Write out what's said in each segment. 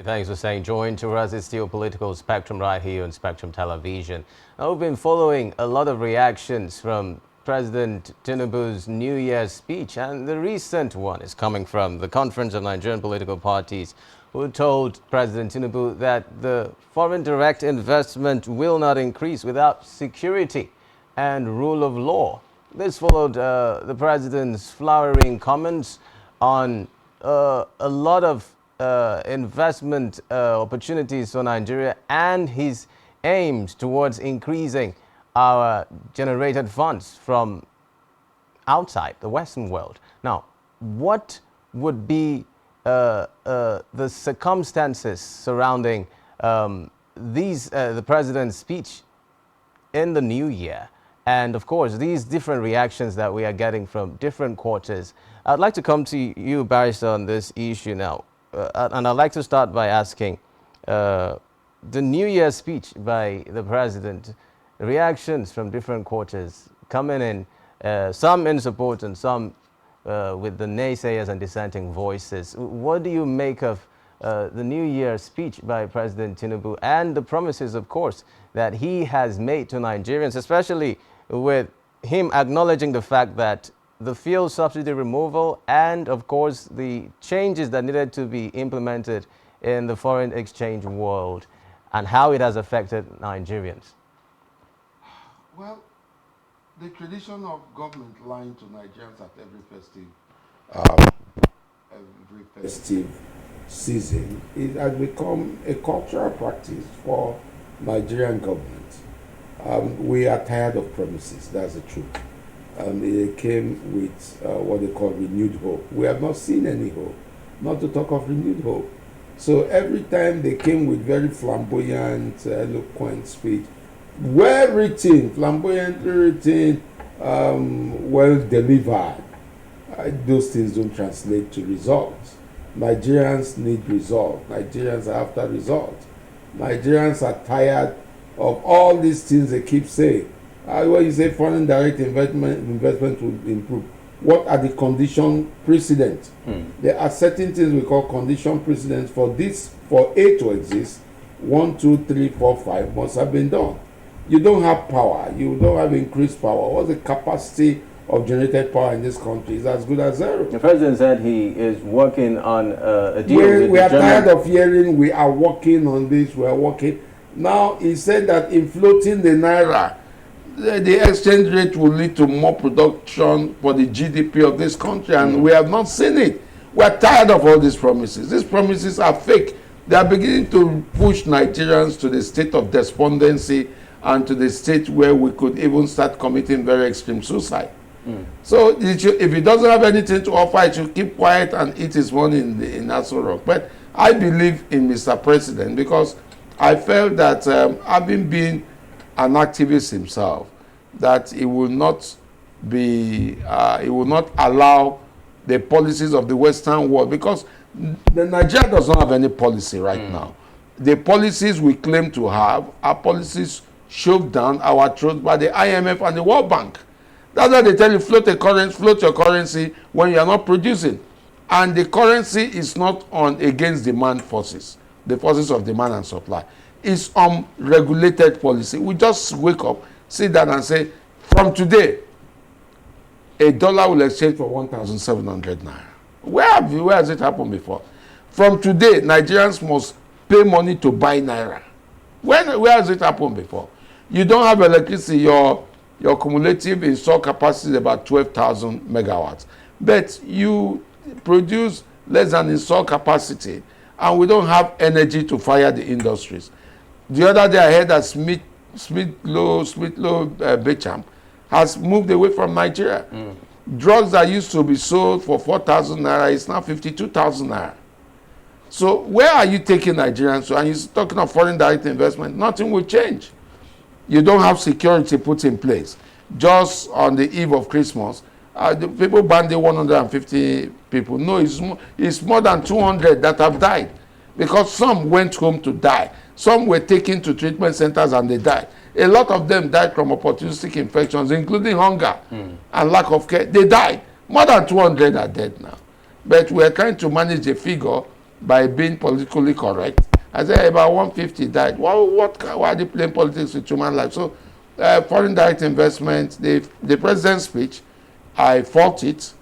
Thanks for staying joined to us. It's still political spectrum right here on Spectrum Television. Now, we've been following a lot of reactions from President Tinubu's New Year's speech, and the recent one is coming from the Conference of Nigerian Political Parties, who told President Tinubu that the foreign direct investment will not increase without security and rule of law. This followed the president's flowering comments on a lot of investment opportunities for Nigeria and his aims towards increasing our generated funds from outside the Western world. Now, what would be the circumstances surrounding the president's speech in the new year? And of course, these different reactions that we are getting from different quarters. I'd like to come to you, Barrister, on this issue now. And I'd like to start by asking the New Year speech by the president, reactions from different quarters coming in, some in support and some with the naysayers and dissenting voices. What do you make of the New Year speech by President Tinubu and the promises, of course, that he has made to Nigerians, especially with him acknowledging the fact that the fuel subsidy removal and, of course, the changes that needed to be implemented in the foreign exchange world and how it has affected Nigerians? Well, the tradition of government lying to Nigerians at every festive season, it has become a cultural practice for Nigerian government. We are tired of promises, that's the truth. They came with what they call renewed hope. We have not seen any hope, not to talk of renewed hope. So every time they came with very flamboyant, eloquent speech, well written, flamboyantly written, well delivered, those things don't translate to results. Nigerians need results. Nigerians are after results. Nigerians are tired of all these things they keep saying. When you say foreign direct investment will improve, what are the condition precedents? There are certain things we call condition precedents for this, for A to exist. 1, 2, 3, 4, 5 must have been done. You don't have power. You don't have increased power. What's the capacity of generated power in this country? Is as good as zero. The president said he is working on a deal with we the are German. tired of hearing we are working on this, we are working. Now he said that in floating the naira, the exchange rate will lead to more production for the GDP of this country, and we have not seen it. We are tired of all these promises. These promises are fake. They are beginning to push Nigerians to the state of despondency and to the state where we could even start committing very extreme suicide. So if he doesn't have anything to offer, it should keep quiet and eat his money in Aso Rock. But I believe in Mr. President because I felt that having been an activist himself, that he will not allow the policies of the Western world, because Nigeria does not have any policy right now. The policies we claim to have are policies shoved down our throats by the IMF and the World Bank. That's why they tell you float your currency when you are not producing. And the currency is not on against demand forces, the forces of demand and supply. It's unregulated policy. We just wake up, sit down and say, from today, a dollar will exchange for 1,700 naira. Where has it happened before? From today, Nigerians must pay money to buy naira. Where has it happened before? You don't have electricity. Your cumulative installed capacity is about 12,000 megawatts. But you produce less than installed capacity, and we don't have energy to fire the industries. The other day I heard that Smith-Low Becham has moved away from Nigeria. Drugs that used to be sold for 4,000 naira is now 52,000 naira. So where are you taking Nigerians to? And you're talking of foreign direct investment. Nothing will change. You don't have security put in place. Just on the eve of Christmas, the people banded 150 people. No, it's more than 200 that have died because some went home to die. Some were taken to treatment centers and they died. A lot of them died from opportunistic infections, including hunger and lack of care. They died. More than 200 are dead now. But we are trying to manage the figure by being politically correct. I said about 150 died. Why are they playing politics with human life? So foreign direct investment, the president's speech, I fault it,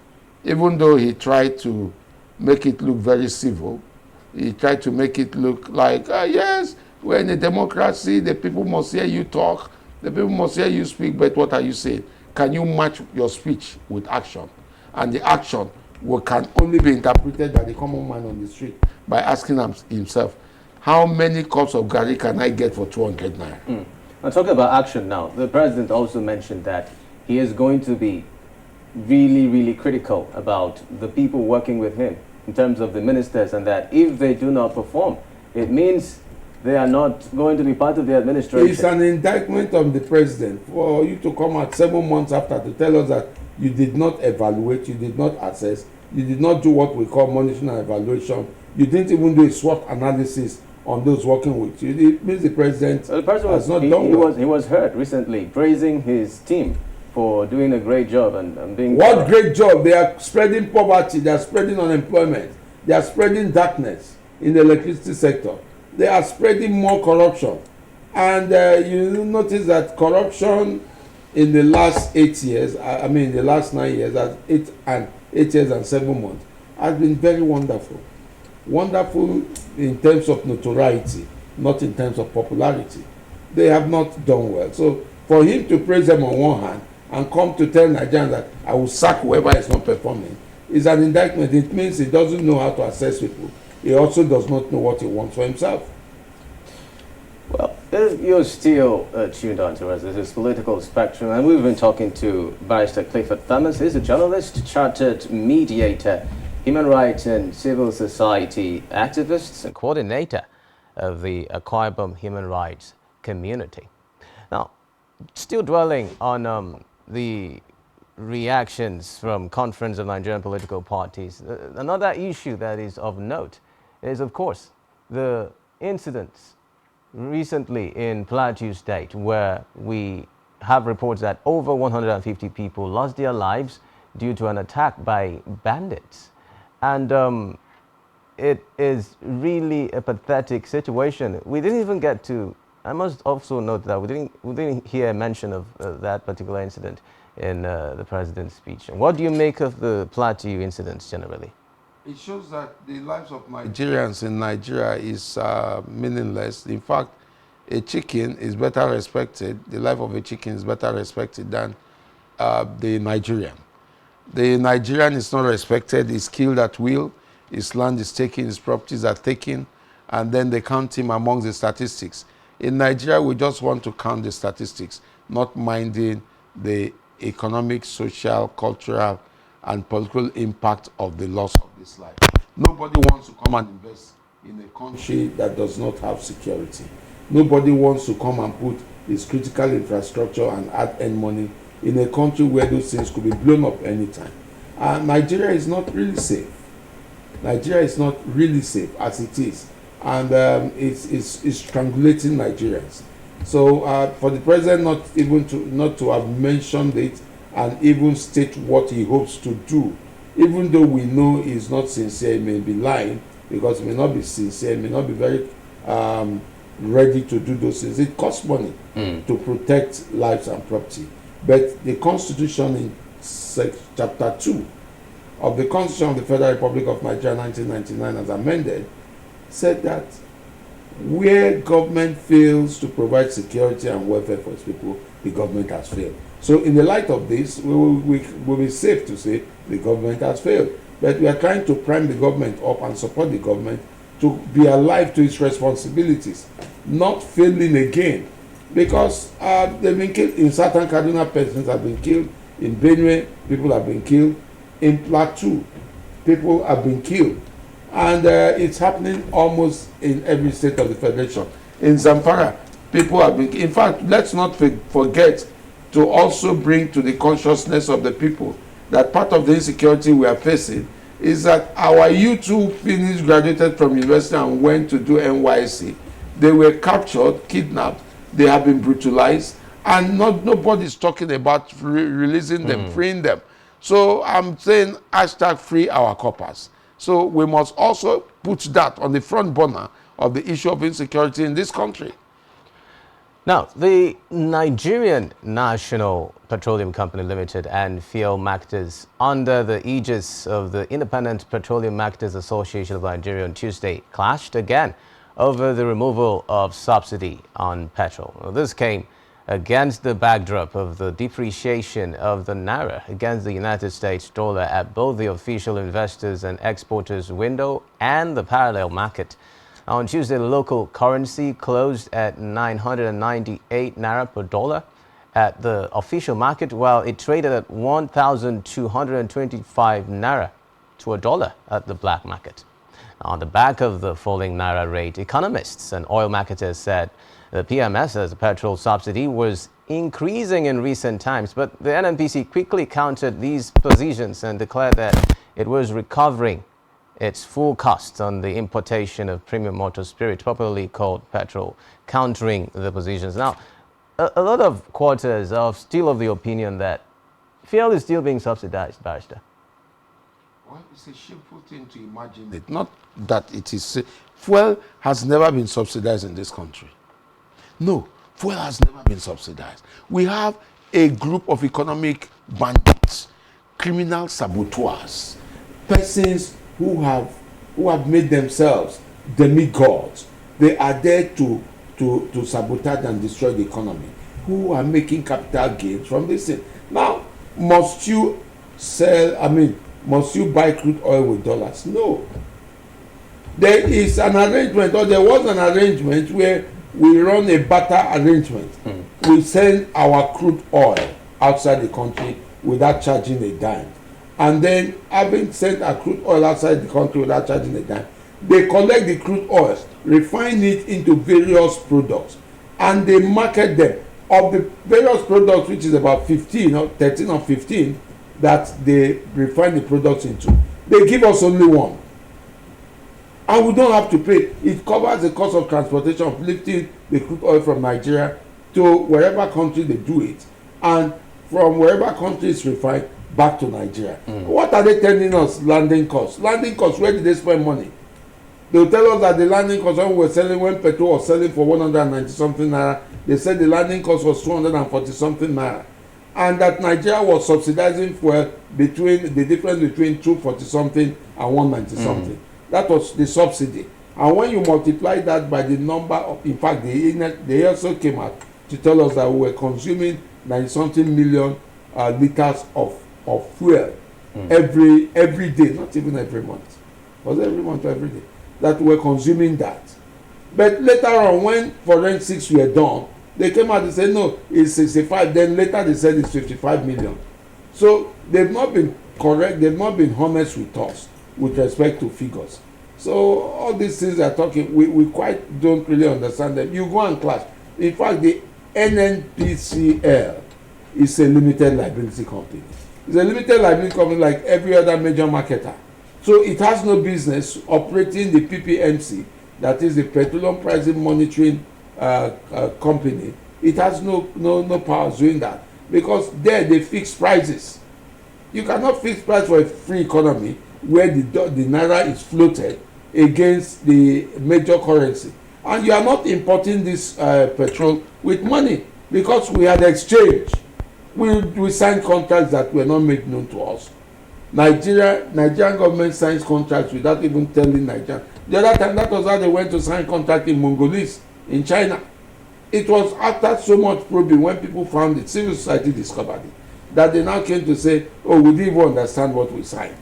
even though he tried to make it look very civil. He tried to make it look like, yes, we're in a democracy, the people must hear you talk, the people must hear you speak, but what are you saying? Can you match your speech with action? And the action can only be interpreted by the common man on the street by asking himself, how many cups of garri can I get for 200 naira? Now, talking about action now, the president also mentioned that he is going to be really, really critical about the people working with him in terms of the ministers, and that if they do not perform, it means they are not going to be part of the administration. It's an indictment on the president for you to come out 7 months after to tell us that you did not evaluate, you did not assess, you did not do what we call monitoring and evaluation, you didn't even do a SWOT analysis on those working with you. It means the president has not done well. He was heard recently praising his team for doing a great job and being... What great job? They are spreading poverty, they are spreading unemployment, they are spreading darkness in the electricity sector, they are spreading more corruption. And you notice that corruption in the last 8 years, I mean the last 9 years, 8 years and 7 months, has been very wonderful. Wonderful in terms of notoriety, not in terms of popularity. They have not done well. So for him to praise them on one hand and come to tell Nigerians that I will sack whoever is not performing is an indictment. It means he doesn't know how to assess people. He also does not know what he wants for himself. Well, if you're still tuned on to us, this is Political Spectrum, and we've been talking to Barrister Clifford Thomas. He's a journalist, chartered mediator, human rights and civil society activist, and coordinator of the Akwa Ibom human rights community. Now, still dwelling on the reactions from Conference of Nigerian Political Parties, another issue that is of note is, of course, the incidents recently in Plateau State, where we have reports that over 150 people lost their lives due to an attack by bandits. And it is really a pathetic situation. We didn't even get to, I must also note that we didn't hear a mention of that particular incident in the president's speech. What do you make of the Plateau incidents generally? It shows that the lives of Nigerians in Nigeria is meaningless. In fact, a chicken is better respected, the life of a chicken is better respected than the Nigerian. The Nigerian is not respected, is killed at will, his land is taken, his properties are taken, and then they count him among the statistics. In Nigeria, we just want to count the statistics, not minding the economic, social, cultural, and political impact of the loss of this life. Nobody wants to come and invest in a country that does not have security. Nobody wants to come and put its critical infrastructure and earn money in a country where those things could be blown up anytime. Nigeria is not really safe. Nigeria is not really safe as it is. And it's strangulating Nigerians. So for the president not to have mentioned it and even state what he hopes to do, even though we know he's not sincere, he may be lying, because he may not be sincere, he may not be very ready to do those things. It costs money to protect lives and property. But the Constitution in Chapter 2 of the Constitution of the Federal Republic of Nigeria 1999 as amended said that where government fails to provide security and welfare for its people, the government has failed. So in the light of this, we will be safe to say the government has failed. But we are trying to prime the government up and support the government to be alive to its responsibilities, not failing again. Because they've been killed in certain Kaduna, persons have been killed, in Benue, people have been killed, in Plateau, people have been killed. And it's happening almost in every state of the Federation. In Zamfara, people have been, in fact, let's not forget to also bring to the consciousness of the people that part of the insecurity we are facing is that our youth who finished, graduated from university and went to do NYC, they were captured, kidnapped, they have been brutalized, and nobody's talking about releasing them, freeing them. So I'm saying hashtag free our coppers. So we must also put that on the front burner of the issue of insecurity in this country. Now, the Nigerian National Petroleum Company Limited and fuel marketers under the aegis of the Independent Petroleum Marketers Association of Nigeria on Tuesday clashed again over the removal of subsidy on petrol. Now, this came against the backdrop of the depreciation of the naira against the United States dollar at both the official investors and exporters window and the parallel market. On Tuesday, the local currency closed at 998 naira per dollar at the official market, while it traded at 1,225 naira to a dollar at the black market. On the back of the falling naira rate, economists and oil marketers said the PMS as a petrol subsidy was increasing in recent times, but the NNPC quickly countered these positions and declared that it was recovering its full cost on the importation of premium motor spirit, popularly called petrol, countering the positions. Now, a lot of quarters are still of the opinion that fuel is still being subsidized, Barrister. Well, it's a shameful thing to imagine it. Not that it is. Fuel has never been subsidized in this country. No, fuel has never been subsidized. We have a group of economic bandits, criminal saboteurs, persons who have made themselves demigods. They are there to sabotage and destroy the economy, who are making capital gains from this thing. Now, must you buy crude oil with dollars? No. There is an arrangement, or there was an arrangement where we run a barter arrangement. We send our crude oil outside the country without charging a dime. And then, having sent our crude oil outside the country without charging a dime, they collect the crude oil, refine it into various products, and they market them. Of the various products, which is about 13 or 15, that they refine the products into, they give us only one. And we don't have to pay. It covers the cost of transportation of lifting the crude oil from Nigeria to wherever country they do it, and from wherever country it's refined back to Nigeria. What are they telling us? Landing costs. Landing costs, where did they spend money? They'll tell us that the landing cost when petrol was selling for 190 something naira, they said the landing cost was 240 something naira, and that Nigeria was subsidizing fuel between the difference between 240 something and 190 something. That was the subsidy. And when you multiply that by the number of, in fact, they also came out to tell us that we were consuming 90 something million liters of fuel every day, not even every month. Was it every month or every day? That we were consuming that. But later on, when forensics were done, they came out and said, no, it's 65. Then later they said it's 55 million. So they've not been correct, they've not been honest with us with respect to figures. So all these things they're talking, we quite don't really understand them. You go and clash. In fact, the NNPCL is a limited liability company. It's a limited liability company like every other major marketer. So it has no business operating the PPMC, that is the Petroleum Pricing Monitoring Company. It has no power doing that, because there they fix prices. You cannot fix price for a free economy where the naira is floated against the major currency, and you are not importing this petrol with money, because we had exchange. We signed contracts that were not made known to us. Nigerian government signs contracts without even telling Nigeria. The other time, that was how they went to sign contract in Mongolis in China. It was after so much probing, when people found it, civil society discovered it, that they now came to say, oh, we didn't even understand what we signed.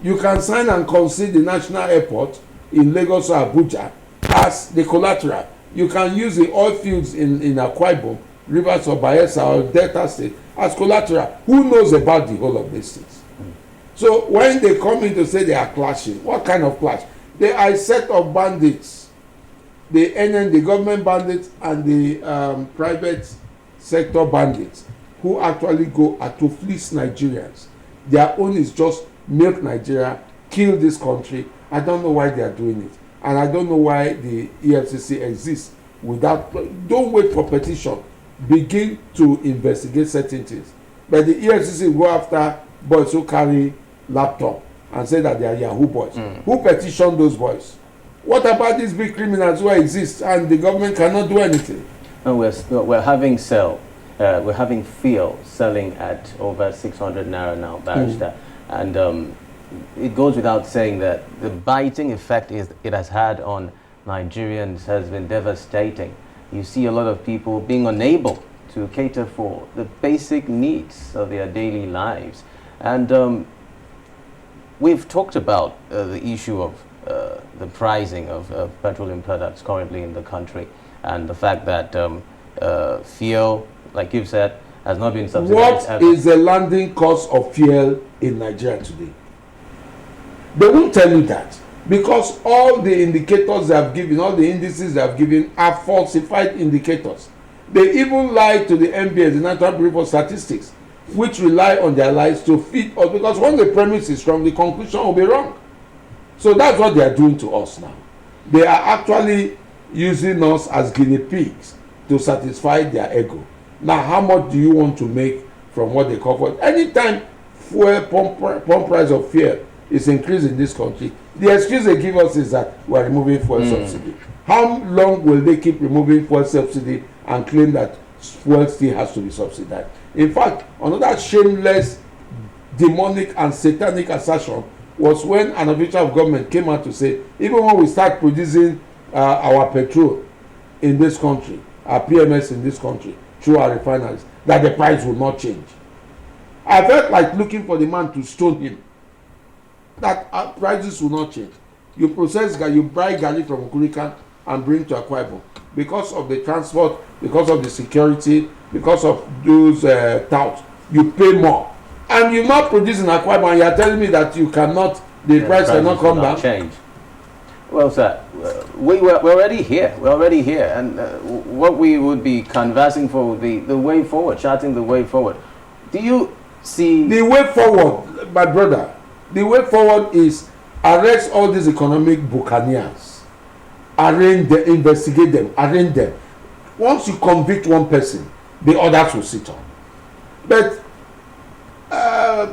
You can sign and concede the national airport in Lagos or Abuja as the collateral. You can use the oil fields in Akwa Ibom, Rivers or Bayelsa or Delta State as collateral. Who knows about the whole of these things? So when they come in to say they are clashing, what kind of clash? They are a set of bandits, the government bandits and the private sector bandits, who actually go to fleece Nigerians. Their own is just milk Nigeria, kill this country. I don't know why they are doing it, and I don't know why the EFCC exists without. Don't wait for petition. Begin to investigate certain things. But the EFCC go after boys who carry laptop and say that they are Yahoo boys. Who petitioned those boys? What about these big criminals who exist and the government cannot do anything? And we're having fuel selling at over 600 naira now, Barrister. And it goes without saying that the biting effect it has had on Nigerians has been devastating. You see a lot of people being unable to cater for the basic needs of their daily lives. And we've talked about the issue of the pricing of petroleum products currently in the country, and the fact that fuel, like you've said, has not been subsidized. What is the landing cost of fuel in Nigeria today? They won't tell you that, because all the indicators they have given, all the indices they have given are falsified indicators. They even lie to the NBS, the National Bureau for Statistics, which rely on their lies to feed us, because when the premise is wrong, the conclusion will be wrong. So that's what they are doing to us now. They are actually using us as guinea pigs to satisfy their ego. Now, how much do you want to make from what they call for? Anytime fuel pump price of fuel is increased in this country, the excuse they give us is that we are removing fuel subsidy. How long will they keep removing fuel subsidy and claim that fuel still has to be subsidized? In fact, another shameless, demonic and satanic assertion was when an official of government came out to say, even when we start producing our petrol in this country, our PMS in this country, through our refineries, that the price will not change. I felt like looking for the man to stone him. That our prices will not change. You process, you buy garlic from Kurikan and bring to Akwa Ibom. Because of the transport, because of the security, because of those touts, you pay more. And you're not producing Akwa Ibom, and you're telling me that you cannot, the price cannot come down. Change. Well, sir, we're already here. We're already here. And what we would be canvassing for would be the way forward, charting the way forward. Do you see... The way forward, my brother, the way forward is arrest all these economic buccaneers. Arraign them, investigate them, arraign them. Once you convict one person, the others will sit on. But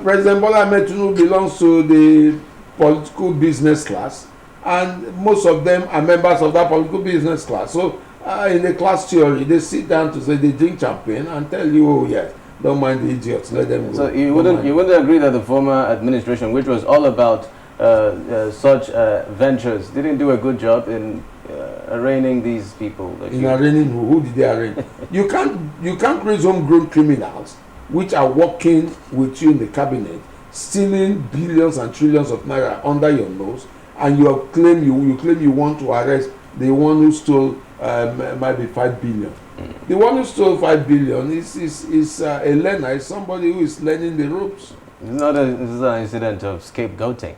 President Bola Ahmed Tinubu belongs to the political business class, and most of them are members of that political business class. So in the class theory, they sit down to say they drink champagne and tell you, oh yes, don't mind the idiots, let them go. So you wouldn't agree that the former administration, which was all about such ventures, didn't do a good job in arraigning these people? In arraigning who did they arraign? you can't raise homegrown criminals which are working with you in the cabinet, stealing billions and trillions of naira under your nose, and you claim you want to arrest the one who stole might be 5 billion. The one who stole 5 billion is a learner, is somebody who is learning the ropes. It's not an incident of scapegoating.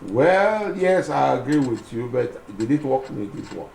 Well, yes, I agree with you, but did it work? No, it didn't work.